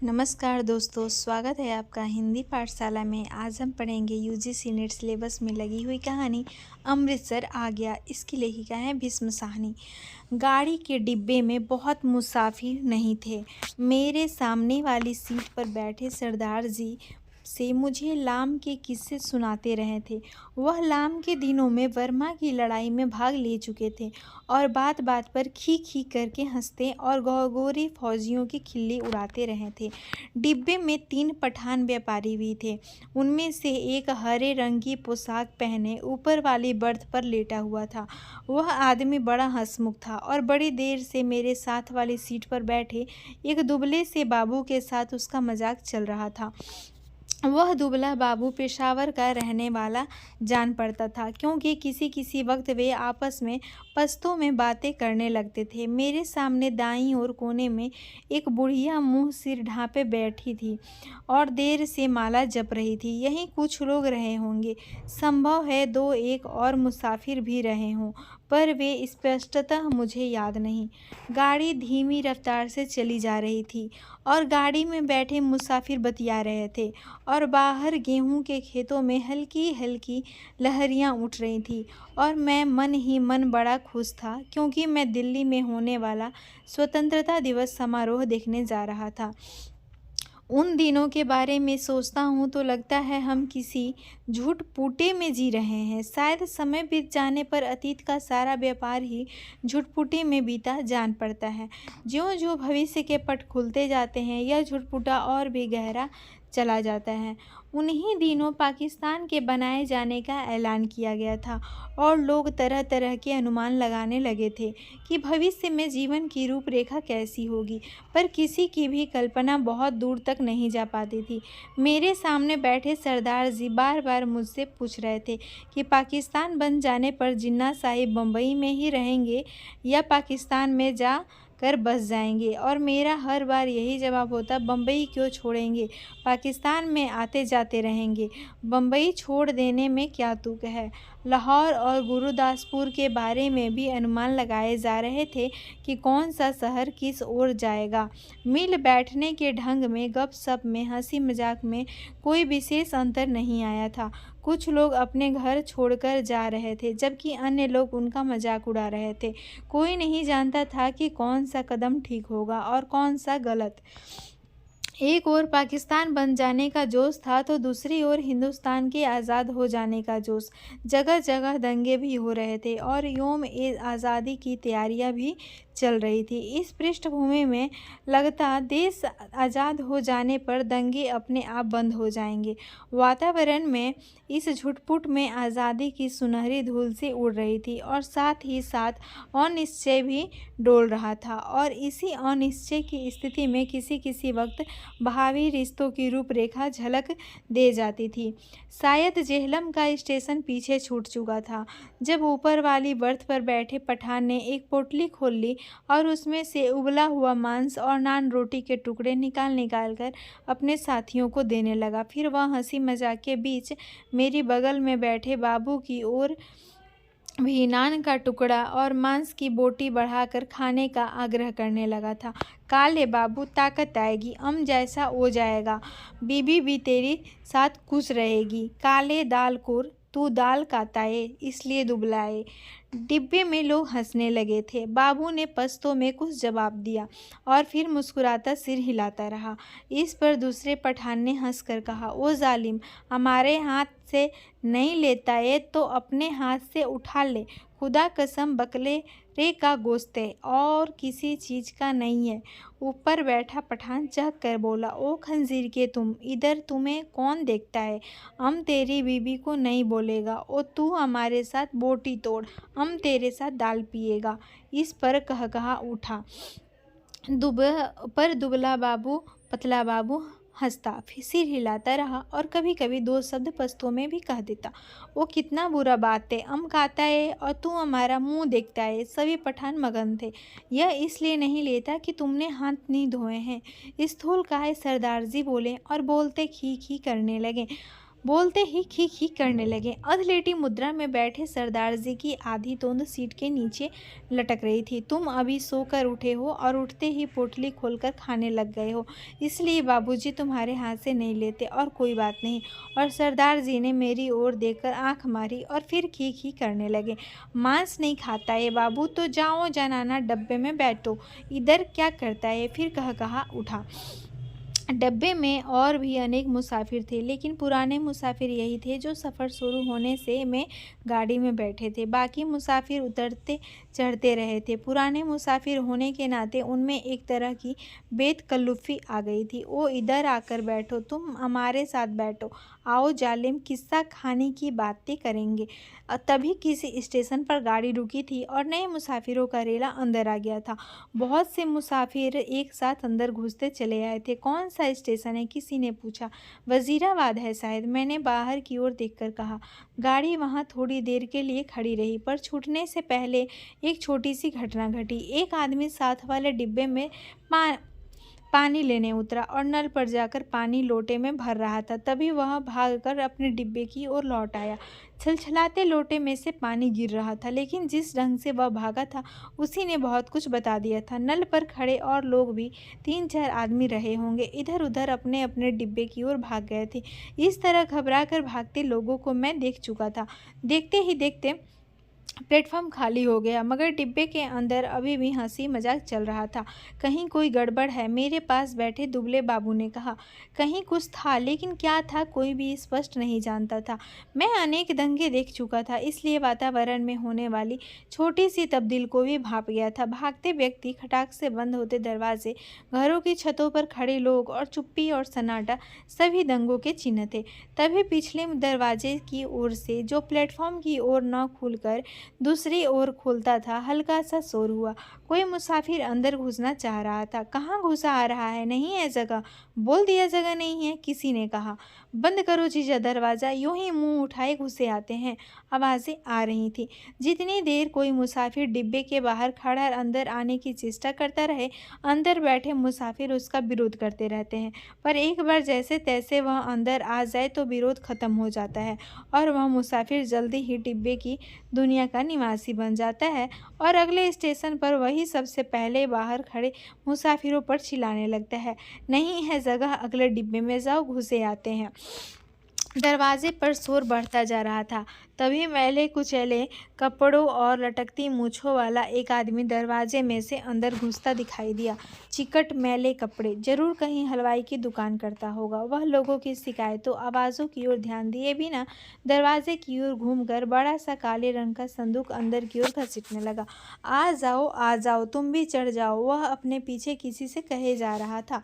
नमस्कार दोस्तों, स्वागत है आपका हिंदी पाठशाला में। आज हम पढ़ेंगे यूजीसी नेट सिलेबस में लगी हुई कहानी अमृतसर आ गया। इसकी लेखिका है भीष्म साहनी। गाड़ी के डिब्बे में बहुत मुसाफिर नहीं थे। मेरे सामने वाली सीट पर बैठे सरदार जी से मुझे लाम के किस्से सुनाते रहे थे। वह लाम के दिनों में बर्मा की लड़ाई में भाग ले चुके थे और बात बात पर खी खी करके हंसते और गोरे फौजियों की खिल्ली उड़ाते रहे थे। डिब्बे में 3 पठान व्यापारी भी थे। उनमें से एक हरे रंग की पोशाक पहने ऊपर वाली बर्थ पर लेटा हुआ था। वह आदमी बड़ा हंसमुख था और बड़ी देर से मेरे साथ वाली सीट पर बैठे एक दुबले से बाबू के साथ उसका मजाक चल रहा था। वह दुबला बाबू पेशावर का रहने वाला जान पड़ता था, क्योंकि किसी किसी वक्त वे आपस में पश्तो में बातें करने लगते थे। मेरे सामने दाईं ओर कोने में एक बुढ़िया मुंह सिर ढांपे बैठी थी और देर से माला जप रही थी। यहीं कुछ लोग रहे होंगे, संभव है 2-1 और मुसाफिर भी रहे हों, पर वे स्पष्टतः मुझे याद नहीं। गाड़ी धीमी रफ्तार से चली जा रही थी और गाड़ी में बैठे मुसाफिर बतिया रहे थे और बाहर गेहूं के खेतों में हल्की हल्की लहरियां उठ रही थी। और मैं मन ही मन बड़ा खुश था, क्योंकि मैं दिल्ली में होने वाला स्वतंत्रता दिवस समारोह देखने जा रहा था। उन दिनों के बारे में सोचता हूँ तो लगता है हम किसी झूठ पुटे में जी रहे हैं। शायद समय बीत जाने पर अतीत का सारा व्यापार ही झूठ पुटे में बीता जान पड़ता है। ज्यों ज्यों भविष्य के पट खुलते जाते हैं, यह झूठ पुटा और भी गहरा चला जाता है। उन्हीं दिनों पाकिस्तान के बनाए जाने का ऐलान किया गया था और लोग तरह तरह के अनुमान लगाने लगे थे कि भविष्य में जीवन की रूपरेखा कैसी होगी, पर किसी की भी कल्पना बहुत दूर तक नहीं जा पाती थी। मेरे सामने बैठे सरदार जी बार बार मुझसे पूछ रहे थे कि पाकिस्तान बन जाने पर जिन्ना साहिब बम्बई में ही रहेंगे या पाकिस्तान में जा कर बस जाएंगे, और मेरा हर बार यही जवाब होता, बम्बई क्यों छोड़ेंगे, पाकिस्तान में आते जाते रहेंगे। बम्बई छोड़ देने में क्या तुक है। लाहौर और गुरुदासपुर के बारे में भी अनुमान लगाए जा रहे थे कि कौन सा शहर किस ओर जाएगा। मिल बैठने के ढंग में, गपशप में, हंसी मजाक में कोई विशेष अंतर नहीं आया था। कुछ लोग अपने घर छोड़कर जा रहे थे, जबकि अन्य लोग उनका मजाक उड़ा रहे थे। कोई नहीं जानता था कि कौन सा कदम ठीक होगा और कौन सा गलत। एक ओर पाकिस्तान बन जाने का जोश था तो दूसरी ओर हिंदुस्तान के आज़ाद हो जाने का जोश। जगह जगह दंगे भी हो रहे थे और योम ए आज़ादी की तैयारियां भी चल रही थी। इस पृष्ठभूमि में लगता देश आज़ाद हो जाने पर दंगे अपने आप बंद हो जाएंगे। वातावरण में इस झुटपुट में आज़ादी की सुनहरी धूल सी उड़ रही थी और साथ ही साथ अनिश्चय भी डोल रहा था। और इसी अनिश्चय की स्थिति में किसी किसी वक्त भावी रिश्तों की रूपरेखा झलक दे जाती थी। शायद जेहलम का स्टेशन पीछे छूट चुका था, जब ऊपर वाली बर्थ पर बैठे पठान ने एक पोटली खोल ली और उसमें से उबला हुआ मांस और नान रोटी के टुकड़े निकाल निकाल कर अपने साथियों को देने लगा। फिर वह हंसी मजाक के बीच मेरी बगल में बैठे बाबू की ओर भी नान का टुकड़ा और मांस की बोटी बढ़ाकर खाने का आग्रह करने लगा था। काले बाबू, ताकत आएगी, अम जैसा हो जाएगा, बीबी भी तेरी साथ खुश रहेगी। काले दालकुर, तू दाल खाता है इसलिए दुबलाए। डिब्बे में लोग हंसने लगे थे। बाबू ने पश्तो में कुछ जवाब दिया और फिर मुस्कुराता सिर हिलाता रहा। इस पर दूसरे पठान ने हंसकर कहा, ओ जालिम, हमारे हाथ से नहीं लेता है तो अपने हाथ से उठा ले। खुदा कसम बकले रे का गोश्त है और किसी चीज़ का नहीं है। ऊपर बैठा पठान चहक कर बोला, ओ खंजीर के तुम, इधर तुम्हें कौन देखता है। हम तेरी बीबी को नहीं बोलेगा और तू हमारे साथ बोटी तोड़, हम तेरे साथ दाल पिएगा। इस पर कहा उठा। दुबला बाबू पतला बाबू हंसता, फिर सिर हिलाता रहा और कभी कभी 2 शब्द पश्तो में भी कह देता। वो कितना बुरा बात है, हम खाता है और तू हमारा मुंह देखता है। सभी पठान मगन थे। यह इसलिए नहीं लेता कि तुमने हाथ नहीं धोए हैं, स्थूल का है, सरदार जी बोले और बोलते खी खी करने लगे। बोलते ही खी खी करने लगे। अधलेटी मुद्रा में बैठे सरदार जी की आधी तोंद सीट के नीचे लटक रही थी। तुम अभी सोकर उठे हो और उठते ही पोटली खोलकर खाने लग गए हो, इसलिए बाबूजी तुम्हारे हाथ से नहीं लेते और कोई बात नहीं। और सरदार जी ने मेरी ओर देखकर आंख मारी और फिर खी खी करने लगे। मांस नहीं खाता है बाबू, तो जाओ जनाना डब्बे में बैठो, इधर क्या करता है, फिर कहा उठा। डब्बे में और भी अनेक मुसाफिर थे, लेकिन पुराने मुसाफिर यही थे जो सफ़र शुरू होने से में गाड़ी में बैठे थे। बाकी मुसाफिर उतरते चढ़ते रहे थे। पुराने मुसाफिर होने के नाते उनमें एक तरह की बेतकल्लुफ़ी आ गई थी। ओ इधर आकर बैठो, तुम हमारे साथ बैठो, आओ जालिम, किस्सा खाने की बातें करेंगे। तभी किसी स्टेशन पर गाड़ी रुकी थी और नए मुसाफिरों का रेला अंदर आ गया था। बहुत से मुसाफिर एक साथ अंदर घुसते चले आए थे। कौन सा स्टेशन है, किसी ने पूछा। वजीराबाद है शायद, मैंने बाहर की ओर देखकर कहा। गाड़ी वहाँ थोड़ी देर के लिए खड़ी रही, पर छूटने से पहले एक छोटी सी घटना घटी। एक आदमी साथ वाले डिब्बे में पानी लेने उतरा और नल पर जाकर पानी लोटे में भर रहा था। तभी वह भागकर अपने डिब्बे की ओर लौट आया। छलछलाते लोटे में से पानी गिर रहा था, लेकिन जिस ढंग से वह भागा था उसी ने बहुत कुछ बता दिया था। नल पर खड़े और लोग भी 3-4 आदमी रहे होंगे, इधर उधर अपने अपने डिब्बे की ओर भाग गए थे। इस तरह घबरा कर भागते लोगों को मैं देख चुका था। देखते ही देखते प्लेटफॉर्म खाली हो गया, मगर डिब्बे के अंदर अभी भी हंसी मजाक चल रहा था। कहीं कोई गड़बड़ है, मेरे पास बैठे दुबले बाबू ने कहा। कहीं कुछ था, लेकिन क्या था कोई भी स्पष्ट नहीं जानता था। मैं अनेक दंगे देख चुका था, इसलिए वातावरण में होने वाली छोटी सी तब्दील को भी भाप गया था। भागते व्यक्ति, खटाक से बंद होते दरवाजे, घरों की छतों पर खड़े लोग और चुप्पी और सन्नाटा सभी दंगों के चिन्ह थे। तभी पिछले दरवाजे की ओर से, जो प्लेटफॉर्म की ओर न खुलकर दूसरी ओर खुलता था, हल्का सा शोर हुआ। कोई मुसाफिर अंदर घुसना चाह रहा था। कहाँ घुसा आ रहा है, नहीं है जगह, बोल दिया जगह नहीं है, किसी ने कहा। बंद करो जीजा दरवाज़ा, यूं ही मुंह उठाए घुसे आते हैं, आवाज़ें आ रही थी। जितनी देर कोई मुसाफिर डिब्बे के बाहर खड़ा अंदर आने की चेष्टा करता रहे, अंदर बैठे मुसाफिर उसका विरोध करते रहते हैं। पर एक बार जैसे तैसे वह अंदर आ जाए तो विरोध खत्म हो जाता है और वह मुसाफिर जल्दी ही डिब्बे की दुनिया का निवासी बन जाता है और अगले स्टेशन पर वही सबसे पहले बाहर खड़े मुसाफिरों पर चिल्लाने लगता है, नहीं है जगह, अगले डिब्बे में जाओ, घुसे आते हैं। दरवाजे पर शोर बढ़ता जा रहा था। तभी मैले कुचैले कपड़ों और लटकती मूछों वाला एक आदमी दरवाजे में से अंदर घुसता दिखाई दिया। चिकट मैले कपड़े, जरूर कहीं हलवाई की दुकान करता होगा। वह लोगों की शिकायतों आवाज़ों की ओर ध्यान दिए बिना दरवाजे की ओर घूमकर बड़ा सा काले रंग का संदूक अंदर की ओर घसीटने लगा। आ जाओ, तुम भी चढ़ जाओ, वह अपने पीछे किसी से कहे जा रहा था।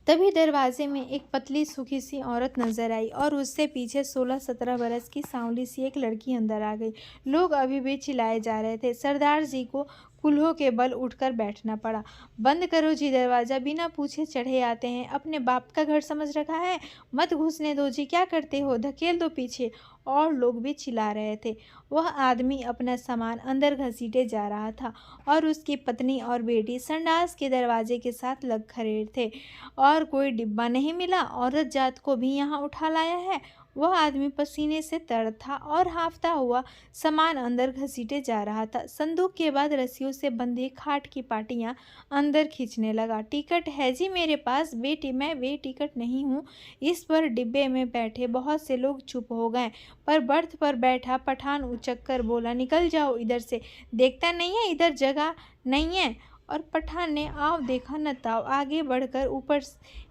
तभी दरवाजे में एक पतली सूखी सी औरत नजर आई और उससे पीछे 16-17 बरस की सांवली सी एक लड़की अंदर आ गई। लोग अभी भी चिल्लाए जा रहे थे। सरदार जी को कुल्हों के बल उठकर बैठना पड़ा। बंद करो जी दरवाज़ा, बिना पूछे चढ़े आते हैं, अपने बाप का घर समझ रखा है, मत घुसने दो जी, क्या करते हो, धकेल दो पीछे। और लोग भी चिल्ला रहे थे। वह आदमी अपना सामान अंदर घसीटे जा रहा था और उसकी पत्नी और बेटी संडास के दरवाजे के साथ लग खड़े थे। और कोई डिब्बा नहीं मिला, औरत जात को भी यहाँ उठा लाया है। वह आदमी पसीने से तर था और हांफता हुआ सामान अंदर घसीटे जा रहा था। संदूक के बाद रस्सियों से बंधी खाट की पाटियां अंदर खींचने लगा। टिकट है जी मेरे पास, बेटी मैं वे टिकट नहीं हूँ। इस पर डिब्बे में बैठे बहुत से लोग चुप हो गए, पर बर्थ पर बैठा पठान उचक कर बोला, निकल जाओ इधर से, देखता नहीं है इधर जगह नहीं है। और पठान ने आव देखा न ताव आगे बढ़कर ऊपर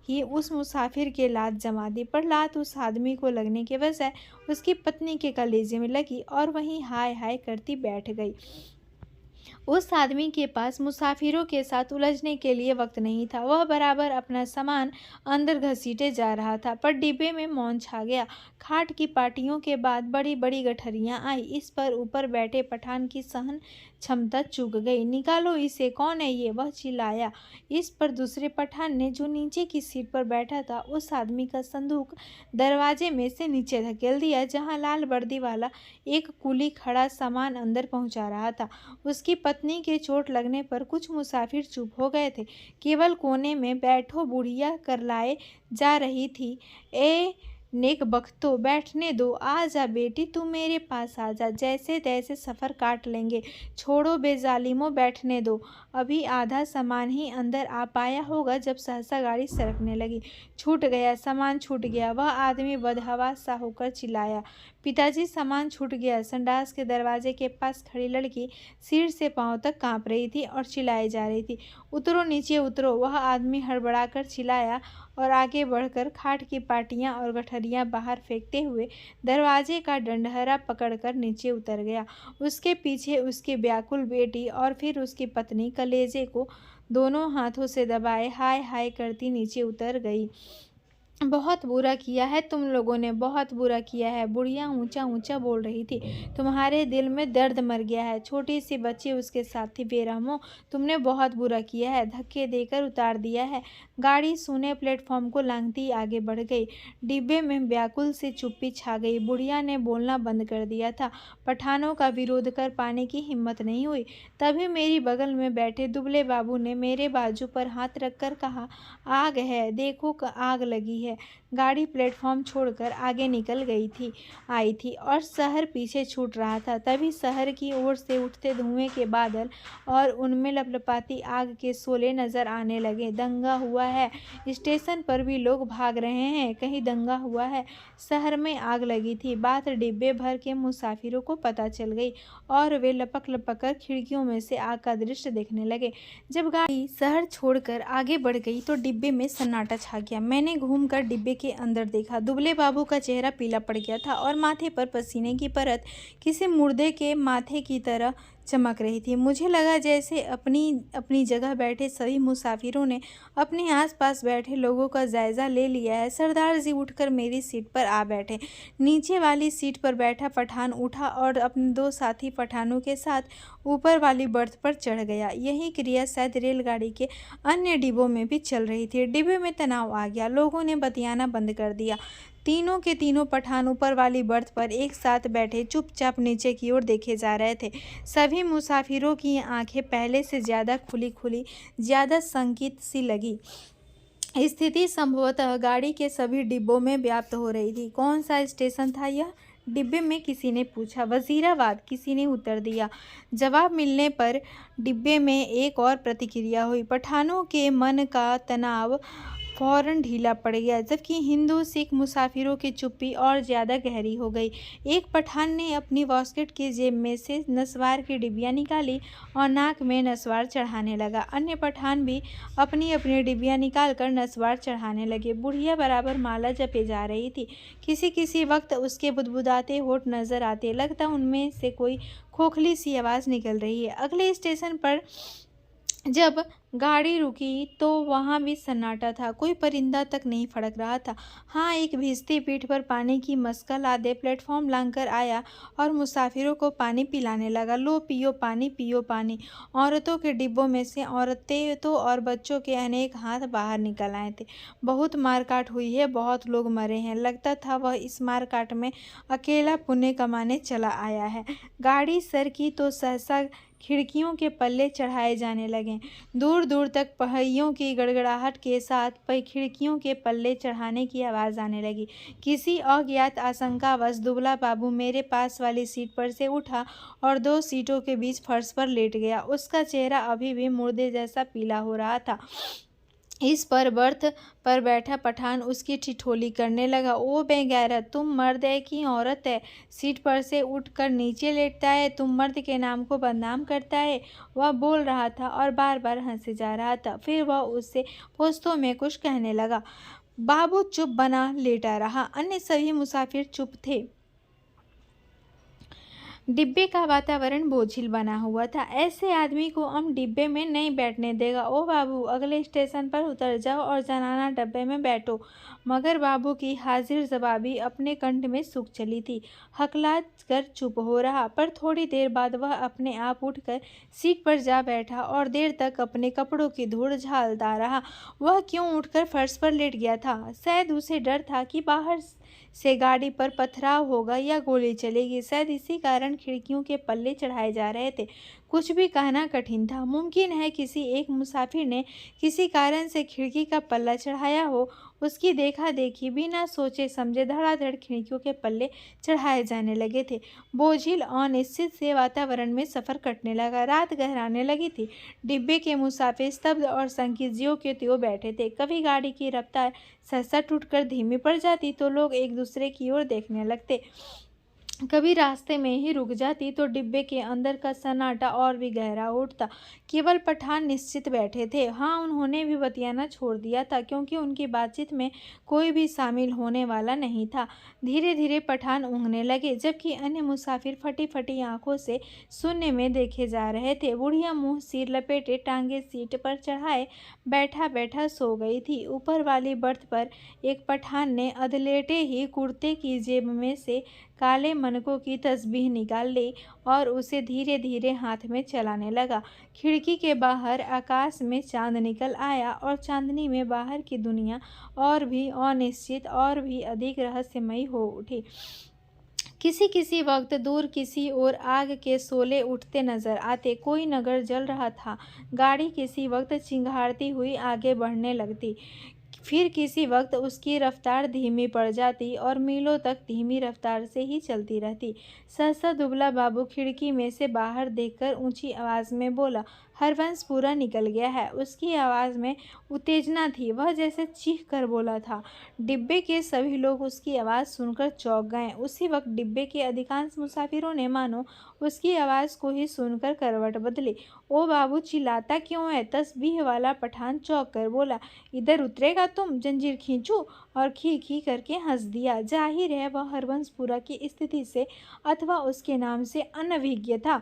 ही उस मुसाफिर के लात जमा दी, पर लात उस आदमी को लगने के बजाय उसकी पत्नी के कलेजे में लगी और वहीं हाय हाय करती बैठ गई। उस आदमी के पास मुसाफिरों के साथ उलझने के लिए वक्त नहीं था। वह बराबर अपना सामान अंदर घसीटे जा रहा था, पर डिब्बे में मौन छा गया। खाट की पाटियों के बाद बड़ी बड़ी गठरियां आई। इस पर ऊपर बैठे पठान की सहन क्षमता चूक गई। निकालो इसे, कौन है ये, वह चिल्लाया। इस पर दूसरे पठान ने, जो नीचे की सीट पर बैठा था, उस आदमी का संदूक दरवाजे में से नीचे धकेल दिया, जहां लाल वर्दी वाला एक कुली खड़ा सामान अंदर पहुंचा रहा था। उसकी पत्नी के चोट लगने पर कुछ मुसाफिर चुप हो गए थे। केवल कोने में बैठो बुढ़िया करलाए जा रही थी। ए नेक बख्तो, बैठने दो। आ जा बेटी, तू मेरे पास आ जा, जैसे तैसे सफ़र काट लेंगे। छोड़ो बेजालिमो, बैठने दो। अभी आधा सामान ही अंदर आ पाया होगा जब सहसा गाड़ी सरकने लगी। छूट गया, सामान छूट गया। वह आदमी बदहवास सा होकर चिल्लाया, पिताजी सामान छूट गया। संडास के दरवाजे के पास खड़ी लड़की सिर से पांव तक कांप रही थी और चिल्लाई जा रही थी, उतरो नीचे उतरो। वह आदमी हड़बड़ाकर चिल्लाया और आगे बढ़कर खाट की पाटियां और गठरियां बाहर फेंकते हुए दरवाजे का डंडहरा पकड़कर नीचे उतर गया। उसके पीछे उसकी व्याकुल बेटी और फिर उसकी पत्नी कलेजे को दोनों हाथों से दबाए हाय हाय करती नीचे उतर गई। बहुत बुरा किया है तुम लोगों ने, बहुत बुरा किया है, बुढ़िया ऊंचा ऊंचा बोल रही थी। तुम्हारे दिल में दर्द मर गया है। छोटी सी बच्ची उसके साथ थी। बेरहमो, तुमने बहुत बुरा किया है, धक्के देकर उतार दिया है। गाड़ी सूने प्लेटफॉर्म को लांघती आगे बढ़ गई। डिब्बे में व्याकुल सी चुप्पी छा गई। बुढ़िया ने बोलना बंद कर दिया था। पठानों का विरोध कर पाने की हिम्मत नहीं हुई। तभी मेरी बगल में बैठे दुबले बाबू ने मेरे बाजू पर हाथ रखकर कहा, आग है, देखो आग लगी है। गाड़ी प्लेटफॉर्म छोड़कर आगे निकल आई थी और शहर पीछे छूट रहा था। तभी शहर की ओर से उठते धुएं के बादल और उनमें लपलपाती आग के शोले नजर आने लगे। दंगा हुआ है, स्टेशन पर भी लोग भाग रहे हैं, कहीं दंगा हुआ है। शहर में आग लगी थी, बात डिब्बे भर के मुसाफिरों को पता चल गई और वे लपक लपक कर खिड़कियों में से आग का दृश्य देखने लगे। जब गाड़ी शहर छोड़कर आगे बढ़ गई तो डिब्बे में सन्नाटा छा गया। मैंने घूमकर डिब्बे के अंदर देखा। दुबले बाबू का चेहरा पीला पड़ गया था और माथे पर पसीने की परत किसी मुर्दे के माथे की तरह चमक रही थी। मुझे लगा जैसे अपनी अपनी जगह बैठे सभी मुसाफिरों ने अपने आसपास बैठे लोगों का जायजा ले लिया है। सरदार जी उठकर मेरी सीट पर आ बैठे। नीचे वाली सीट पर बैठा पठान उठा और अपने दो साथी पठानों के साथ ऊपर वाली बर्थ पर चढ़ गया। यही क्रिया शायद रेलगाड़ी के अन्य डिब्बों में भी चल रही थी। डिब्बे में तनाव आ गया। लोगों ने बतियाना बंद कर दिया। तीनों के तीनों पठान ऊपर वाली बर्थ पर एक साथ बैठे चुपचाप नीचे की ओर देखे जा रहे थे। सभी मुसाफिरों की आंखें पहले से ज़्यादा खुली ज़्यादा संकित सी लगी। स्थिति संभवतः गाड़ी के सभी डिब्बों में व्याप्त हो रही थी। कौन सा स्टेशन था यह? डिब्बे में किसी ने पूछा। वजीराबाद, किसी ने उत्तर दिया। जवाब मिलने पर डिब्बे में एक और प्रतिक्रिया हुई। पठानों के मन का तनाव फौरन ढीला पड़ गया, जबकि हिंदू सिख मुसाफिरों की चुप्पी और ज़्यादा गहरी हो गई। एक पठान ने अपनी वॉस्केट की जेब में से नस्वार की डिबियाँ निकाली और नाक में नस्वार चढ़ाने लगा। अन्य पठान भी अपनी अपनी डिबियाँ निकालकर नस्वार चढ़ाने लगे। बुढ़िया बराबर माला जपे जा रही थी। किसी किसी वक्त उसके बुदबुदाते होठ नजर आते, लगता उनमें से कोई खोखली सी आवाज़ निकल रही है। अगले स्टेशन पर जब गाड़ी रुकी तो वहाँ भी सन्नाटा था। कोई परिंदा तक नहीं फड़क रहा था। हाँ, एक भिजती पीठ पर पानी की मस्का लादे प्लेटफॉर्म लांघकर आया और मुसाफिरों को पानी पिलाने लगा। लो पियो पानी, पियो पानी। औरतों के डिब्बों में से औरतें तो और बच्चों के अनेक हाथ बाहर निकल आए थे। बहुत मारकाट हुई है, बहुत लोग मरे हैं। लगता था वह इस मारकाट में अकेला पुण्य कमाने चला आया है। गाड़ी सर की तो सहसा खिड़कियों के पल्ले चढ़ाए जाने लगे। दूर दूर तक पहियों की गड़गड़ाहट के साथ खिड़कियों के पल्ले चढ़ाने की आवाज़ आने लगी। किसी अज्ञात आशंकावश दुबला बाबू मेरे पास वाली सीट पर से उठा और दो सीटों के बीच फर्श पर लेट गया। उसका चेहरा अभी भी मुर्दे जैसा पीला हो रहा था। इस पर बर्थ पर बैठा पठान उसकी ठिठोली करने लगा। ओ बेगैरत, तुम मर्द है कि औरत है? सीट पर से उठकर नीचे लेटता है, तुम मर्द के नाम को बदनाम करता है। वह बोल रहा था और बार बार हंसे जा रहा था। फिर वह उससे पुश्तों में कुछ कहने लगा। बाबू चुप बना लेटा रहा। अन्य सभी मुसाफिर चुप थे। डिब्बे का वातावरण बोझिल बना हुआ था। ऐसे आदमी को हम डिब्बे में नहीं बैठने देगा। ओ बाबू, अगले स्टेशन पर उतर जाओ और जनाना डब्बे में बैठो। मगर बाबू की हाजिर जवाबी अपने कंठ में सूख चली थी। हकला कर चुप हो रहा, पर थोड़ी देर बाद वह अपने आप उठकर सीट पर जा बैठा और देर तक अपने कपड़ों की धूड़ झाड़ता रहा। वह क्यों उठकर फर्श पर लेट गया था? शायद उसे डर था कि बाहर से गाड़ी पर पथराव होगा या गोली चलेगी। शायद इसी कारण खिड़कियों के पल्ले चढ़ाए जा रहे थे। कुछ भी कहना कठिन था। मुमकिन है किसी एक मुसाफिर ने किसी कारण से खिड़की का पल्ला चढ़ाया हो। उसकी देखा देखी बिना सोचे समझे धड़ाधड़ खिड़कियों के पल्ले चढ़ाए जाने लगे थे। बोझिल अनिश्चित से वातावरण में सफ़र कटने लगा। रात गहराने लगी थी। डिब्बे के मुसाफिर स्तब्ध और शंकित ज्यों के त्यों बैठे थे। कभी गाड़ी की रफ्तार सहसा टूटकर धीमी पड़ जाती तो लोग एक दूसरे की ओर देखने लगते। कभी रास्ते में ही रुक जाती तो डिब्बे के अंदर का सन्नाटा और भी गहरा उठता। केवल पठान निश्चित बैठे थे। हाँ, उन्होंने भी बतियाना छोड़ दिया था, क्योंकि उनकी बातचीत में कोई भी शामिल होने वाला नहीं था। धीरे धीरे पठान ऊँघने लगे, जबकि अन्य मुसाफिर फटी फटी आंखों से शून्य में देखे जा रहे थे। बुढ़िया मुंह सिर लपेटे टांगे सीट पर चढ़ाए बैठा बैठा सो गई थी। ऊपर वाली बर्थ पर एक पठान ने अधलेटे ही कुर्ते की जेब में से काले मनकों की तस्बीह निकाल ली और उसे धीरे धीरे हाथ में चलाने लगा। खिड़की के बाहर आकाश में चांद निकल आया और चांदनी में बाहर की दुनिया और भी अनिश्चित और भी अधिक रहस्यमयी हो उठी। किसी किसी वक्त दूर किसी ओर आग के शोले उठते नजर आते। कोई नगर जल रहा था। गाड़ी किसी वक्त चिंगारती हुई आगे बढ़ने लगती, फिर किसी वक्त उसकी रफ्तार धीमी पड़ जाती और मीलों तक धीमी रफ्तार से ही चलती रहती। सहसा दुबला बाबू खिड़की में से बाहर देखकर ऊंची आवाज़ में बोला, हरवंश पूरा निकल गया है। उसकी आवाज़ में उत्तेजना थी। वह जैसे चीख कर बोला था। डिब्बे के सभी लोग उसकी आवाज़ सुनकर चौंक गए। उसी वक्त डिब्बे के अधिकांश मुसाफिरों ने मानो उसकी आवाज़ को ही सुनकर करवट बदली। ओ बाबू, चिल्लाता क्यों है? तस्बीह वाला पठान चौंक कर बोला, इधर उतरेगा तुम? जंजीर खींचूं? और खी खी करके हंस दिया। जाहिर है वह हरवंशपुरा की स्थिति से अथवा उसके नाम से अनभिज्ञ था।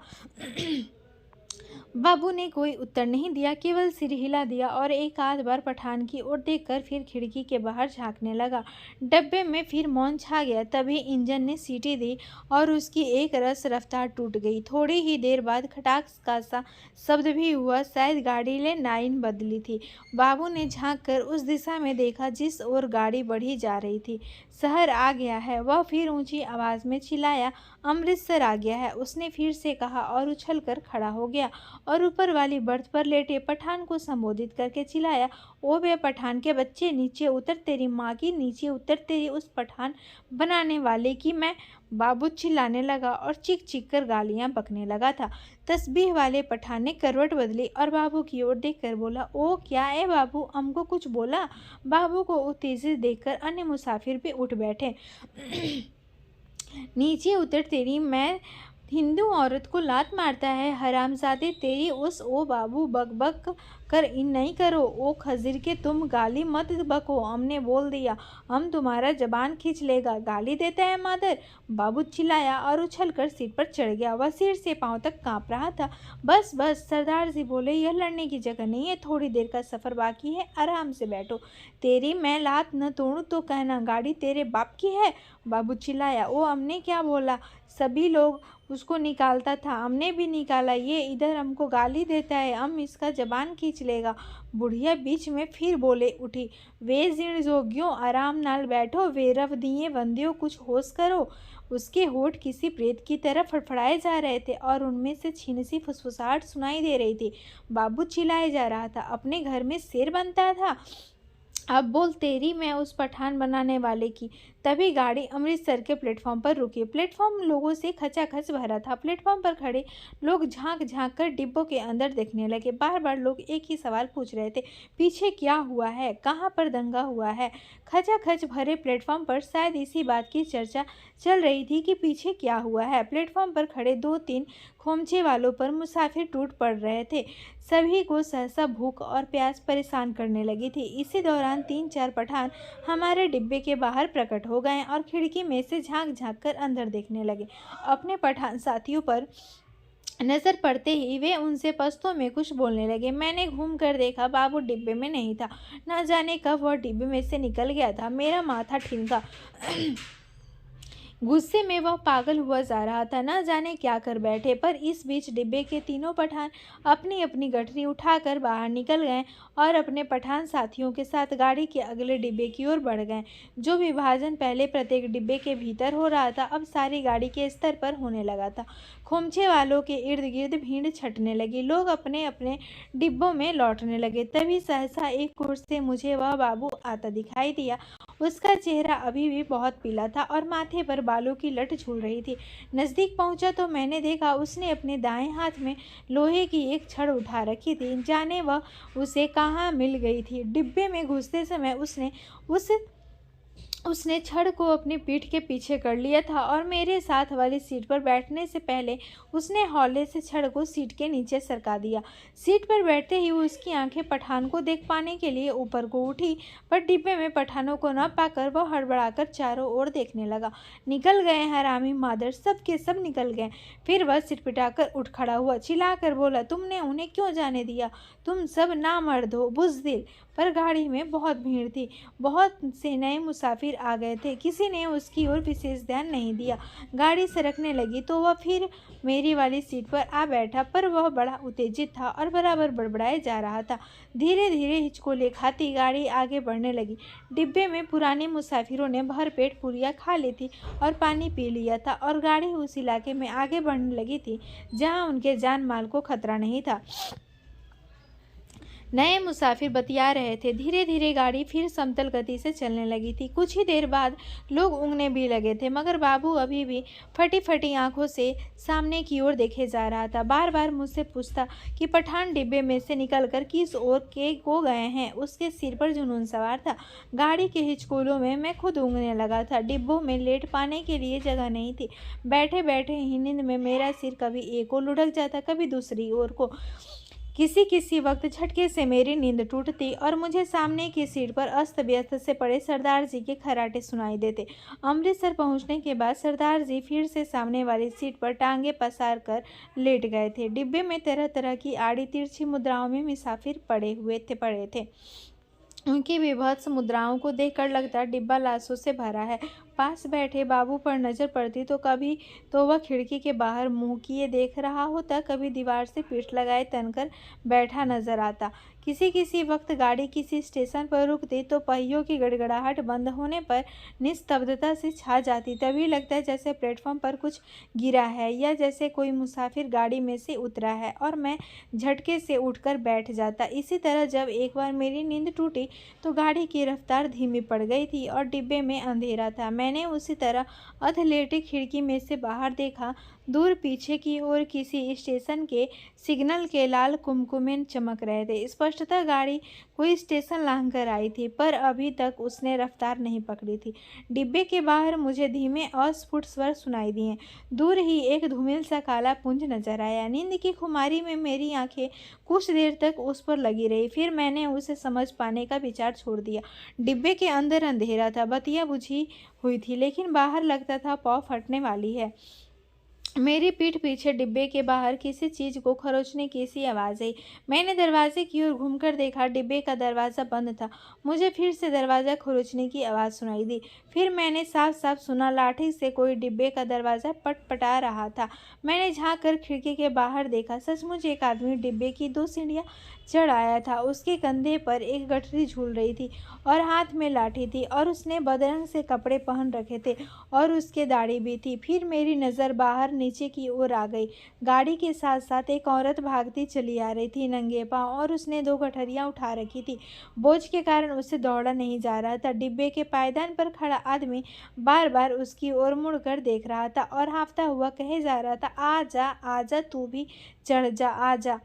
बाबू ने कोई उत्तर नहीं दिया, केवल सिर हिला दिया और एक आध बार पठान की ओर देखकर फिर खिड़की के बाहर झांकने लगा। डब्बे में फिर मौन छा गया। तभी इंजन ने सीटी दी और उसकी एक रस रफ्तार टूट गई। थोड़ी ही देर बाद खटाक का सा शब्द भी हुआ। शायद गाड़ी ने लाइन बदली थी। बाबू ने झाँक कर उस दिशा में देखा जिस ओर गाड़ी बढ़ी जा रही थी। शहर आ गया है। वह फिर ऊंची आवाज़ में चिल्लाया, अमृतसर आ गया है। उसने फिर से कहा और उछल कर खड़ा हो गया और ऊपर वाली बर्थ पर लेटे पठान को संबोधित करके चिल्लाया, ओ बे पठान के बच्चे, नीचे उतर, तेरी माँ की नीचे उतर, तेरी उस पठान बनाने वाले की मैं। बाबू चिल्लाने लगा और चीख चीख कर गालियां बकने लगा था। तस्बीह वाले पठान ने करवट बदली और बाबू की ओर देखकर बोला, ओ क्या है बाबू, हमको कुछ बोला? बाबू को उत्तेजित देखकर अन्य मुसाफिर भी उठ बैठे। नीचे उतर, तेरी मैं हिंदू औरत को लात मारता है, हरामजादे, तेरी उस। ओ बाबू, बक बक कर इन नहीं करो। ओ खजीर के, तुम गाली मत बको, हमने बोल दिया, हम तुम्हारा जबान खींच लेगा। गाली देता है मादर? बाबू चिल्लाया और उछल कर सीट पर चढ़ गया। वह सिर से पांव तक कांप रहा था। बस बस, सरदार जी बोले, यह लड़ने की जगह नहीं है, थोड़ी देर का सफ़र बाकी है, आराम से बैठो। तेरी मैं लात न तोड़ूं तो कहना, गाड़ी तेरे बाप की है? बाबू चिल्लाया। ओ, हमने क्या बोला? सभी लोग उसको निकालता था, हमने भी निकाला। ये इधर हमको गाली देता है, हम इसका जबान खींच लेगा। बुढ़िया बीच में फिर बोले उठी, वे जीर्ण जोगियों, आराम नाल बैठो, वे रव दिए बंदियों, कुछ होश करो। उसके होठ किसी प्रेत की तरह फड़फड़ाए जा रहे थे और उनमें से छीन सी फुसफुसाहट सुनाई दे रही थी। बाबू चिल्लाए जा रहा था, अपने घर में शेर बनता था, अब बोल तेरी मैं उस पठान बनाने वाले की। तभी गाड़ी अमृतसर के प्लेटफॉर्म पर रुकी। प्लेटफॉर्म लोगों से खचाखच भरा था। प्लेटफॉर्म पर खड़े लोग झांक झांक कर डिब्बों के अंदर देखने लगे। बार बार लोग एक ही सवाल पूछ रहे थे, पीछे क्या हुआ है, कहाँ पर दंगा हुआ है? खचाखच भरे प्लेटफॉर्म पर शायद इसी बात की चर्चा चल रही थी कि पीछे क्या हुआ है। प्लेटफॉर्म पर खड़े 2-3 खोमचे वालों पर मुसाफिर टूट पड़ रहे थे। सभी को सहसा भूख और प्यास परेशान करने लगी थी। इसी दौरान 3-4 पठान हमारे डिब्बे के बाहर प्रकट हो गए और खिड़की में से झांक झांक कर अंदर देखने लगे। अपने पठान साथियों पर नज़र पड़ते ही वे उनसे पश्तो में कुछ बोलने लगे। मैंने घूम कर देखा, बाबू डिब्बे में नहीं था। न जाने कब वह डिब्बे में से निकल गया था। मेरा माथा ठिनका। गुस्से में वह पागल हुआ जा रहा था, न जाने क्या कर बैठे। पर इस बीच डिब्बे के तीनों पठान अपनी अपनी गठरी उठाकर बाहर निकल गए और अपने पठान साथियों के साथ गाड़ी के अगले डिब्बे की ओर बढ़ गए। जो विभाजन पहले प्रत्येक डिब्बे के भीतर हो रहा था, अब सारी गाड़ी के स्तर पर होने लगा था। खोमचे वालों के इर्द गिर्द भीड़ छटने लगी। लोग अपने अपने डिब्बों में लौटने लगे। तभी सहसा एक कुर्सी से मुझे वह बाबू आता दिखाई दिया। उसका चेहरा अभी भी बहुत पीला था और माथे पर बालों की लट झूल रही थी। नज़दीक पहुंचा तो मैंने देखा उसने अपने दाएं हाथ में लोहे की एक छड़ उठा रखी थी। जाने वह उसे कहाँ मिल गई थी। डिब्बे में घुसते समय उसने छड़ को अपनी पीठ के पीछे कर लिया था और मेरे साथ वाली सीट पर बैठने से पहले उसने हौले से छड़ को सीट के नीचे सरका दिया। सीट पर बैठते ही उसकी आंखें पठान को देख पाने के लिए ऊपर को उठी, पर डिब्बे में पठानों को न पाकर वह हड़बड़ाकर चारों ओर देखने लगा। निकल गए हरामी मादर, सब के सब निकल गए। फिर वह सिटपिटाकर उठ खड़ा हुआ, चिल्लाकर बोला, तुमने उन्हें क्यों जाने दिया? तुम सब नामर्द हो, बुज़दिल। पर गाड़ी में बहुत भीड़ थी, बहुत से नए मुसाफिर आ गए थे। किसी ने उसकी ओर विशेष ध्यान नहीं दिया। गाड़ी सरकने लगी तो वह फिर मेरी वाली सीट पर आ बैठा, पर वह बड़ा उत्तेजित था और बराबर बड़बड़ाए जा रहा था। धीरे धीरे हिचकोले खाती गाड़ी आगे बढ़ने लगी। डिब्बे में पुराने मुसाफिरों ने भरपेट पूरियां खा ली थी और पानी पी लिया था और गाड़ी उस इलाके में आगे बढ़ने लगी थी जहाँ उनके जान माल को खतरा नहीं था। नए मुसाफिर बतिया रहे थे। धीरे धीरे गाड़ी फिर समतल गति से चलने लगी थी। कुछ ही देर बाद लोग ऊँघने भी लगे थे, मगर बाबू अभी भी फटी फटी आंखों से सामने की ओर देखे जा रहा था। बार बार मुझसे पूछता कि पठान डिब्बे में से निकलकर किस ओर के को गए हैं। उसके सिर पर जुनून सवार था। गाड़ी के हिचकोलों में मैं खुद ऊँघने लगा था। डिब्बों में लेट पाने के लिए जगह नहीं थी। बैठे बैठे ही नींद में मेरा सिर कभी एक ओर लुढ़क जाता, कभी दूसरी ओर को। किसी किसी वक्त झटके से मेरी नींद टूटती और मुझे सामने की सीट पर अस्त व्यस्त से पड़े सरदार जी के खर्राटे सुनाई देते। अमृतसर पहुंचने के बाद सरदार जी फिर से सामने वाली सीट पर टांगे पसार कर लेट गए थे। डिब्बे में तरह तरह की आड़ी तिरछी मुद्राओं में मुसाफिर पड़े थे। उनकी विभत्स मुद्राओं को देखकर लगता डिब्बा लाशों से भरा है। पास बैठे बाबू पर नजर पड़ती तो कभी तो वह खिड़की के बाहर मुंह किए देख रहा होता, कभी दीवार से पीठ लगाए तनकर बैठा नजर आता। किसी किसी वक्त गाड़ी किसी स्टेशन पर रुकती तो पहियों की गड़गड़ाहट बंद होने पर निस्तब्धता से छा जाती। तभी लगता है जैसे प्लेटफॉर्म पर कुछ गिरा है या जैसे कोई मुसाफिर गाड़ी में से उतरा है और मैं झटके से उठकर बैठ जाता। इसी तरह जब एक बार मेरी नींद टूटी तो गाड़ी की रफ्तार धीमी पड़ गई थी और डिब्बे में अंधेरा था। मैंने उसी तरह अधलेटी खिड़की में से बाहर देखा। दूर पीछे की ओर किसी स्टेशन के सिग्नल के लाल कुमकुमें चमक रहे थे। स्पष्टतः गाड़ी कोई स्टेशन लांघ कर आई थी, पर अभी तक उसने रफ्तार नहीं पकड़ी थी। डिब्बे के बाहर मुझे धीमे अस्फुट स्वर सुनाई दिए। दूर ही एक धूमिल सा काला पुंज नजर आया। नींद की खुमारी में मेरी आंखें कुछ देर तक उस पर लगी रही, फिर मैंने उसे समझ पाने का विचार छोड़ दिया। डिब्बे के अंदर अंधेरा था, बत्तियां बुझी हुई थी, लेकिन बाहर लगता था पौ फटने वाली है। मेरी पीठ पीछे डिब्बे के बाहर किसी चीज को खरोचने की सी आवाज आई। मैंने दरवाजे की ओर घूमकर देखा, डिब्बे का दरवाजा बंद था। मुझे फिर से दरवाजा खरोचने की आवाज सुनाई दी। फिर मैंने साफ साफ सुना लाठी से कोई डिब्बे का दरवाजा पटपटा रहा था। मैंने झांक कर खिड़की के बाहर देखा। सचमुच एक आदमी डिब्बे की 2 सीढ़ियां चढ़ आया था। उसके कंधे पर एक गठरी झूल रही थी और हाथ में लाठी थी और उसने बदरंग से कपड़े पहन रखे थे और उसके दाढ़ी भी थी। फिर मेरी नज़र बाहर नीचे की ओर आ गई। गाड़ी के साथ साथ एक औरत भागती चली आ रही थी नंगे पांव, और उसने 2 गठरियाँ उठा रखी थी। बोझ के कारण उससे दौड़ा नहीं जा रहा था। डिब्बे के पायदान पर खड़ा आदमी बार बार उसकी ओर मुड़कर देख रहा था और हाँफता हुआ कहे जा रहा था, आजा आजा, तू भी चढ़ जा, आजा।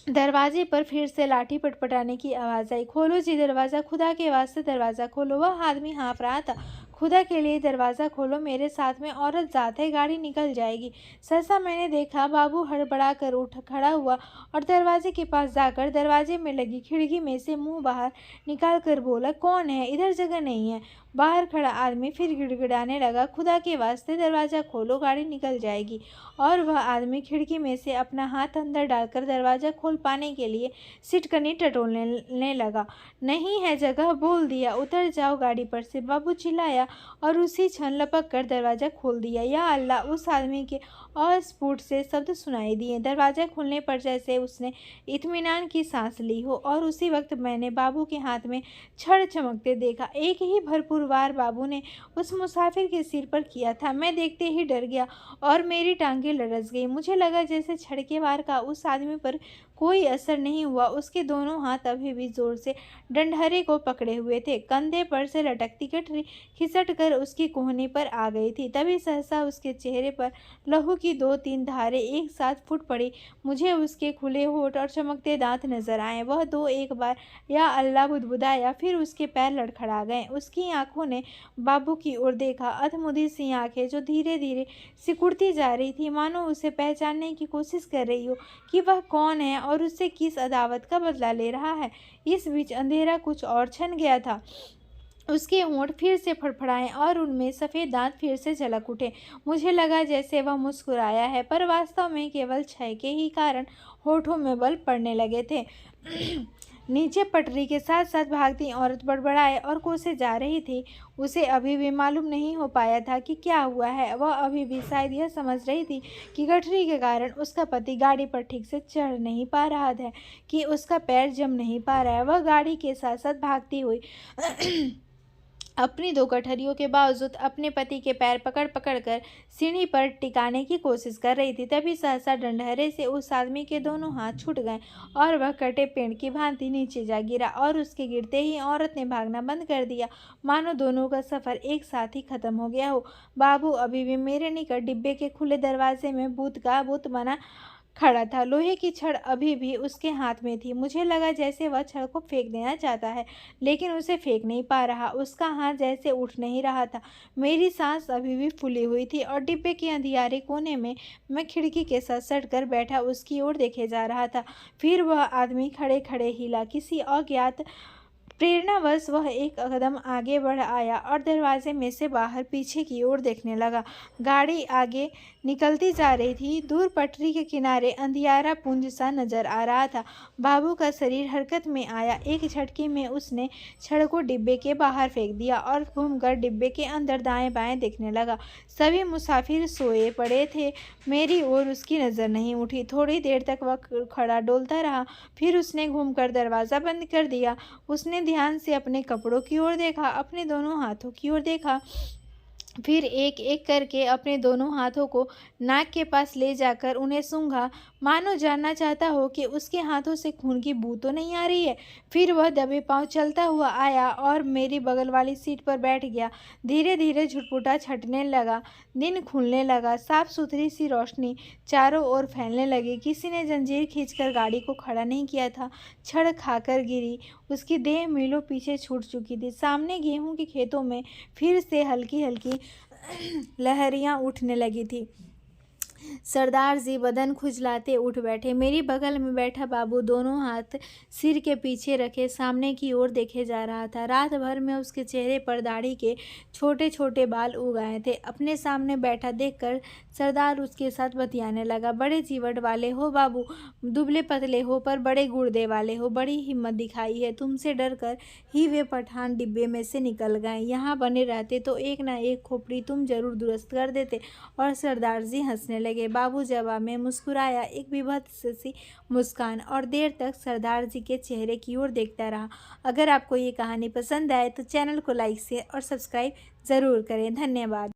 दरवाजे पर फिर से लाठी पटपटाने की आवाज़ आई। खोलो जी दरवाज़ा, खुदा के वास्ते दरवाज़ा खोलो। वह आदमी हाँफ रहा था। खुदा के लिए दरवाज़ा खोलो, मेरे साथ में औरत जात है, गाड़ी निकल जाएगी। सहसा मैंने देखा बाबू हड़बड़ा कर उठ खड़ा हुआ और दरवाजे के पास जाकर दरवाजे में लगी खिड़की में से मुंह बाहर निकाल कर बोला, कौन है? इधर जगह नहीं है। बाहर खड़ा आदमी फिर गिड़गिड़ाने लगा, खुदा के वास्ते दरवाज़ा खोलो, गाड़ी निकल जाएगी। और वह आदमी खिड़की में से अपना हाथ अंदर डालकर दरवाज़ा खोल पाने के लिए सिटकनी टटोलने लगा। नहीं है जगह, बोल दिया, उतर जाओ गाड़ी पर से। बाबू चिल्लाया, किया और उसी क्षण लपक कर दरवाज़ा खोल दिया। या अल्लाह! उस आदमी के अस्फुट से शब्द सुनाई दिए। दरवाज़ा खुलने पर जैसे उसने इत्मीनान की सांस ली हो, और उसी वक्त मैंने बाबू के हाथ में छड़ चमकते देखा। एक ही भरपूर वार बाबू ने उस मुसाफिर के सिर पर किया था। मैं देखते ही डर गया और मेरी टांगें लरज़ गई। मुझे लगा जैसे छड़ के वार का उस आदमी पर कोई असर नहीं हुआ। उसके दोनों हाथ अभी भी जोर से डंडहरे को पकड़े हुए थे। कंधे पर से लटकती गठरी खिसट कर उसकी कोहनी पर आ गई थी। तभी सहसा उसके चेहरे पर लहू की 2-3 धारें एक साथ फूट पड़ी। मुझे उसके खुले होठ और चमकते दांत नजर आए। वह 2-1 बार या अल्लाह बुदबुदाया, फिर उसके पैर लड़खड़ा गए। उसकी आंखों ने बाबू की ओर देखा, अधमुंधी सी आंखें जो धीरे धीरे सिकुड़ती जा रही थी, मानो उसे पहचानने की कोशिश कर रही हो कि वह कौन है और उससे किस अदावत का बदला ले रहा है। इस बीच अंधेरा कुछ और छन गया था। उसके होंठ फिर से फड़फड़ाए और उनमें सफ़ेद दांत फिर से झलक उठे। मुझे लगा जैसे वह मुस्कुराया है, पर वास्तव में केवल क्षय के ही कारण होठों में बल पड़ने लगे थे। नीचे पटरी के साथ साथ भागती औरत बड़बड़ाए और कोसे जा रही थी। उसे अभी भी मालूम नहीं हो पाया था कि क्या हुआ है। वह अभी भी शायद यह समझ रही थी कि गठरी के कारण उसका पति गाड़ी पर ठीक से चढ़ नहीं पा रहा है, कि उसका पैर जम नहीं पा रहा है। वह गाड़ी के साथ साथ भागती हुई अपनी 2 गठरियों के बावजूद अपने पति के पैर पकड़ पकड़ कर सीढ़ी पर टिकाने की कोशिश कर रही थी। तभी सहसा डंडहरे से उस आदमी के दोनों हाथ छूट गए और वह कटे पेड़ की भांति नीचे जा गिरा, और उसके गिरते ही औरत ने भागना बंद कर दिया, मानो दोनों का सफ़र एक साथ ही खत्म हो गया हो। बाबू अभी भी मेरे निकट डिब्बे के खुले दरवाजे में भूत का भूत बना खड़ा था। लोहे की छड़ अभी भी उसके हाथ में थी। मुझे लगा जैसे वह छड़ को फेंक देना चाहता है, लेकिन उसे फेंक नहीं पा रहा। उसका हाथ जैसे उठ नहीं रहा था। मेरी सांस अभी भी फूली हुई थी और डिब्बे के अंधियारे कोने में मैं खिड़की के साथ सटकर बैठा उसकी ओर देखे जा रहा था। फिर वह आदमी खड़े खड़े हिला। किसी अज्ञात प्रेरणावश वह एक कदम आगे बढ़ आया और दरवाजे में से बाहर पीछे की ओर देखने लगा। गाड़ी आगे निकलती जा रही थी। दूर पटरी के किनारे अंधियारा पुंज सा नजर आ रहा था। बाबू का शरीर हरकत में आया। एक झटके में उसने छड़ को डिब्बे के बाहर फेंक दिया और घूमकर डिब्बे के अंदर दाएं बाएं देखने लगा। सभी मुसाफिर सोए पड़े थे। मेरी ओर उसकी नज़र नहीं उठी। थोड़ी देर तक वह खड़ा डोलता रहा, फिर उसने घूमकर दरवाज़ा बंद कर दिया। उसने ध्यान से अपने कपड़ों की ओर देखा, अपने दोनों हाथों की ओर देखा, फिर एक एक करके अपने दोनों हाथों को नाक के पास ले जाकर उन्हें सूंघा, मानो जानना चाहता हो कि उसके हाथों से खून की बू तो नहीं आ रही है। फिर वह दबे पांव चलता हुआ आया और मेरी बगल वाली सीट पर बैठ गया। धीरे धीरे झुटपुटा छटने लगा। दिन खुलने लगा। साफ सुथरी सी रोशनी चारों ओर फैलने लगी। किसी ने जंजीर खींचकर गाड़ी को खड़ा नहीं किया था। छड़ खाकर गिरी। उसकी देह मीलों पीछे छूट चुकी थी। सामने गेहूं के खेतों में फिर से हल्की हल्की लहरियां उठने लगी थी। सरदार जी बदन खुजलाते उठ बैठे। मेरी बगल में बैठा बाबू दोनों हाथ सिर के पीछे रखे सामने की ओर देखे जा रहा था। रात भर में उसके चेहरे पर दाढ़ी के छोटे छोटे बाल उग आए थे। अपने सामने बैठा देखकर सरदार उसके साथ बतियाने लगा। बड़े जीवट वाले हो बाबू, दुबले पतले हो पर बड़े गुर्दे वाले हो। बड़ी हिम्मत दिखाई है। तुमसे डर कर ही वे पठान डिब्बे में से निकल गए। यहाँ बने रहते तो एक ना एक खोपड़ी तुम जरूर दुरुस्त कर देते। और सरदार जी हंसने लगे। बाबू जवाब में मुस्कुराया, एक विभत्स सी मुस्कान, और देर तक सरदार जी के चेहरे की ओर देखता रहा। अगर आपको ये कहानी पसंद आए तो चैनल को लाइक शेयर और सब्सक्राइब ज़रूर करें। धन्यवाद।